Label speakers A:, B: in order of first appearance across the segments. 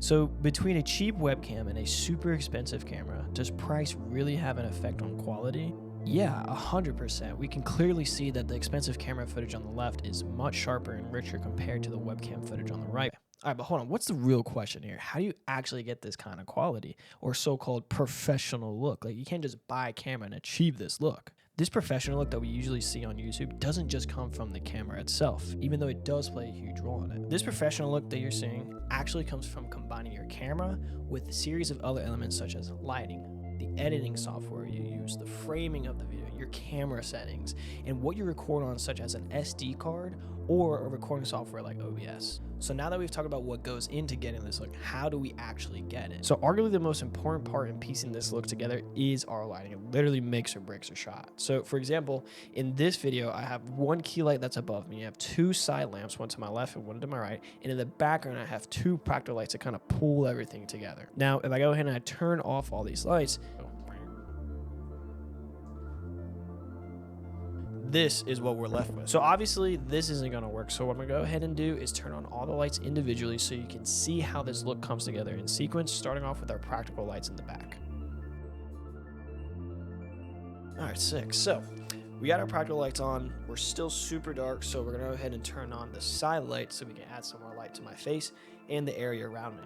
A: So between a cheap webcam and a super expensive camera, does price really have an effect on quality? Yeah, 100%. We can clearly see that the expensive camera footage on the left is much sharper and richer compared to the webcam footage on the right. All right, but hold on. What's the real question here? How do you actually get this kind of quality or so-called professional look? Like, you can't just buy a camera and achieve this look. This professional look that we usually see on YouTube doesn't just come from the camera itself, even though it does play a huge role in it. This professional look that you're seeing actually comes from combining your camera with a series of other elements such as lighting, the editing software you use, the framing of the video, your camera settings, and what you record on, such as an SD card or a recording software like OBS. So now that we've talked about what goes into getting this look, how do we actually get it? So arguably the most important part in piecing this look together is our lighting. It literally makes or breaks a shot. So for example, in this video, I have one key light that's above me. I have two side lamps, one to my left and one to my right. And in the background, I have two practical lights to kind of pull everything together. Now, if I go ahead and I turn off all these lights, this is what we're left with. So obviously this isn't gonna work. So what I'm gonna go ahead and do is turn on all the lights individually so you can see how this look comes together in sequence, starting off with our practical lights in the back. All right, sick. So we got our practical lights on. We're still super dark, so we're gonna go ahead and turn on the side lights so we can add some more light to my face and the area around me.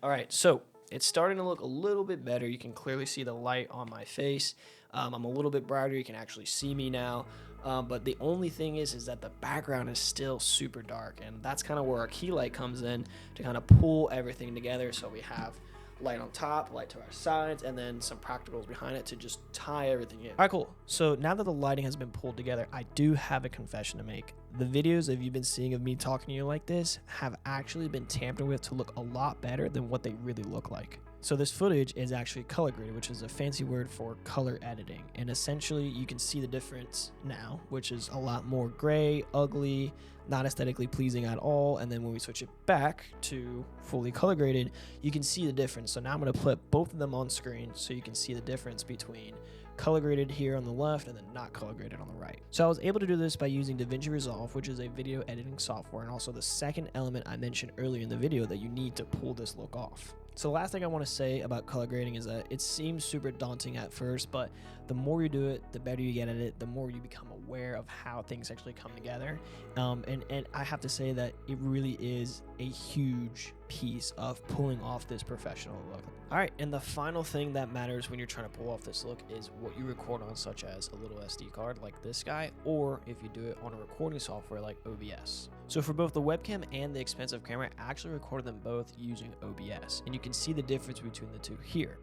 A: All right, so it's starting to look a little bit better. You can clearly see the light on my face. I'm a little bit brighter. You can actually see me now. But the only thing is that the background is still super dark. And that's kind of where our key light comes in to kind of pull everything together. So we have light on top, light to our sides, and then some practicals behind it to just tie everything in. All right, cool. So now that the lighting has been pulled together, I do have a confession to make. The videos that you've been seeing of me talking to you like this have actually been tampered with to look a lot better than what they really look like. So this footage is actually color graded, which is a fancy word for color editing. And essentially you can see the difference now, which is a lot more gray, ugly, not aesthetically pleasing at all. And then when we switch it back to fully color graded, you can see the difference. So now I'm gonna put both of them on screen so you can see the difference between color graded here on the left and then not color graded on the right. So I was able to do this by using DaVinci Resolve, which is a video editing software, and also the second element I mentioned earlier in the video that you need to pull this look off. So the last thing I want to say about color grading is that it seems super daunting at first, but the more you do it, the better you get at it, the more you become aware of how things actually come together. And I have to say that it really is a huge piece of pulling off this professional look. All right, and the final thing that matters when you're trying to pull off this look is what you record on, such as a little SD card like this guy, or if you do it on a recording software like OBS. So for both the webcam and the expensive camera, I actually recorded them both using OBS, and you can see the difference between the two here.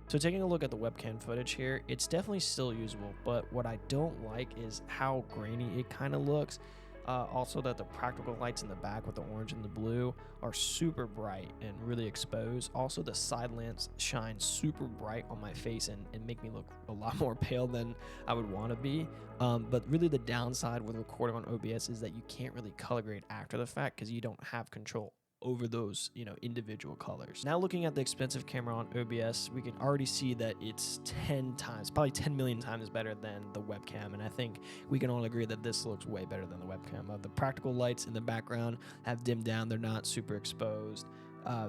A: So taking a look at the webcam footage here, it's definitely still usable, but what I don't like is how grainy it kind of looks. Also that the practical lights in the back with the orange and the blue are super bright and really exposed. Also the side lamps shine super bright on my face and make me look a lot more pale than I would want to be. But really the downside with recording on OBS is that you can't really color grade after the fact because you don't have control over those, individual colors. Now looking at the expensive camera on OBS, we can already see that it's 10 times, probably 10 million times better than the webcam. And I think we can all agree that this looks way better than the webcam. The practical lights in the background have dimmed down. They're not super exposed.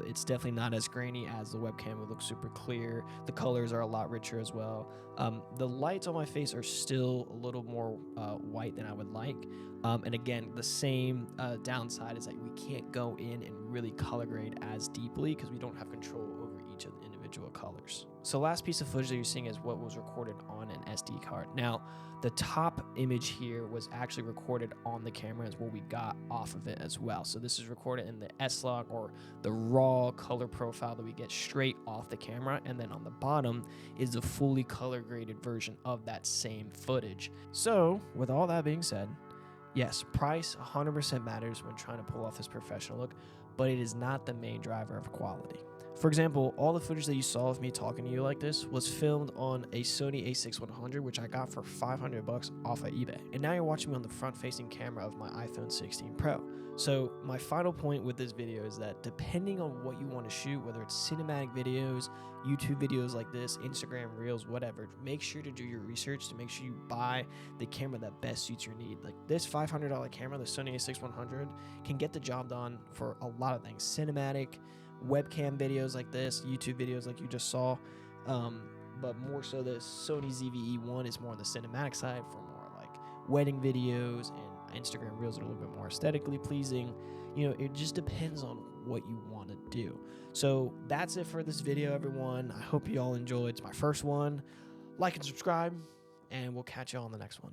A: It's definitely not as grainy as the webcam. It looks super clear. The colors are a lot richer as well. The lights on my face are still a little more white than I would like. And again, the same downside is that we can't go in and really color grade as deeply because we don't have control over each of the individual colors. So last piece of footage that you're seeing is what was recorded on an SD card. Now, the top image here was actually recorded on the camera as what we got off of it as well. So this is recorded in the S-Log, or the raw color profile that we get straight off the camera. And then on the bottom is the fully color graded version of that same footage. So with all that being said, yes, price 100% matters when trying to pull off this professional look, but it is not the main driver of quality. For example, all the footage that you saw of me talking to you like this was filmed on a Sony A6100, which I got for $500 off of eBay. And now you're watching me on the front-facing camera of my iPhone 16 Pro. So my final point with this video is that depending on what you want to shoot, whether it's cinematic videos, YouTube videos like this, Instagram Reels, whatever, make sure to do your research to make sure you buy the camera that best suits your need. Like this $500 camera, the Sony A6100, can get the job done for a lot of things. Cinematic, webcam videos like this, YouTube videos like you just saw, but more so the Sony ZV-E1 is more on the cinematic side for more like wedding videos, and Instagram Reels are a little bit more aesthetically pleasing. You know, it just depends on what you want to do. So that's it for this video, everyone. I hope you all enjoyed. It's my first one. Like and subscribe, and we'll catch you all on the next one.